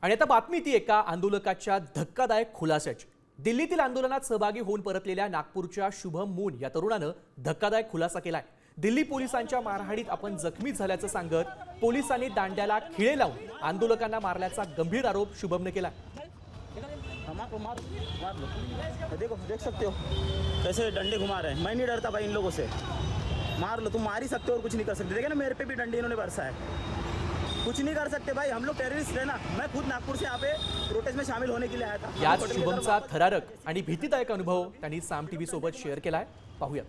आणि आता बातमी ती एका आंदोलकाच्या धक्कादायक खुलाशाची। दिल्लीतील आंदोलनात सहभागी होऊन परतलेल्या नागपूरच्या शुभम मून या तरुणानं धक्कादायक खुलासा केलाय। दिल्ली पोलिसांच्या मारहाणीत आपण जखमी झाल्याचं सांगत पोलिसांनी दांड्याला खिळे लावून आंदोलकांना मारल्याचा गंभीर आरोप शुभमने केला। देखो देख सकते हो कैसे डंडे घुमा रहे हैं। मैं नहीं डरता भाई इन लोगों से। मार लो, तुम मार ही सकते हो और कुछ नहीं कर सकते। देखिए ना मेरे पे भी डंडे इन्होंने बरसा है, कुछ नहीं कर सकते भाई। हम लोग टेररिस्ट है ना। मैं खुद नागपुर से यहाँ पे प्रोटेस्ट में शामिल होने के लिए आया था। यात शुभमचा थरारक आणि भीतीदायक अनुभव त्यांनी साम टीव्ही सोबत शेअर केलाय। पाहूया।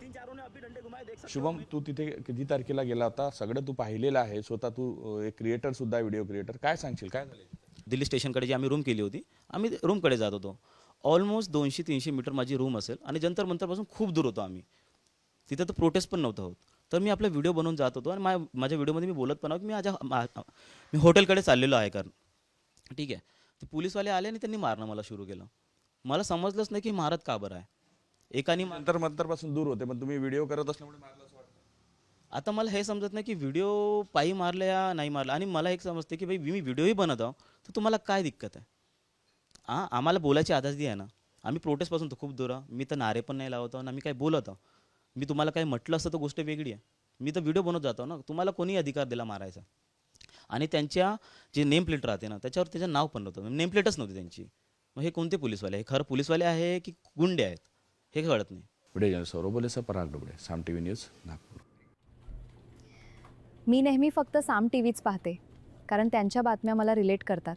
शुभम, तू तिथे किती तारखेला गेला होता? सगळं तू पाहिलेलं आहे, स्वतः तू एक क्रिएटर सुद्धा, व्हिडिओ क्रिएटर। काय सांगशील, काय झाले? दिल्ली स्टेशनकडे जी आम्ही रूम केली होती, आम्ही रूमकडे जात होतो। ऑलमोस्ट 200-300 मीटर माझी रूम असेल आणि जंतर मंतरपासून खूप दूर होतो आम्ही। तिथे तर प्रोटेस्ट पण नव्हतं होत। तर मी आपला व्हिडिओ बनवून जात होतो आणि माझ्या व्हिडिओमध्ये मी बोलत पण आहोत मी हॉटेलकडे चाललेलो आहे। कारण ठीक आहे, ते पोलीसवाले आले आणि त्यांनी मारणं मला सुरू केलं। मला समजलंच नाही की मारत का बरं आहे। एकाने जंतर मंतरपासून दूर होते, पण तुम्ही व्हिडिओ करत असल्यामुळे मारलं असं वाटतं। आता मला हे समजत नाही की व्हिडिओ पायी मारलं या नाही मारलं। आणि मला एक समजते की भाई मी व्हिडिओही बनवत आहो तर तुम्हाला काय दिक्कत आहे? आम्हाला बोलायची आजादी आहे ना। आम्ही प्रोटेस्टपासून तर खूप दूर आहोत। मी तर नारे पण नाही लावत आहो ना मी काय बोलत आहो। मी तुम्हाला काही म्हटलं असतं तर गोष्ट वेगळी आहे। मी तर व्हिडिओ बनवत जातो ना। तुम्हाला कोणी अधिकार दिला मारायचा? आणि त्यांच्या जे नेम प्लेट राहते ना त्याच्यावर त्याचं नाव पण नव्हतं, नेम प्लेटच नव्हती त्यांची। मग हे कोणते पोलीसवाले? हे खरं पोलीसवाले आहे की गुंडे आहेत हे कळत नाही। व्हिडिओ जर्नलिस्ट सौरभ बोलेसह पराग डोबळे, साम टीव्ही न्यूज, नागपूर। मी नेहमी फक्त साम टीव्हीच पाहते, कारण त्यांच्या बातम्या मला रिलेट करतात।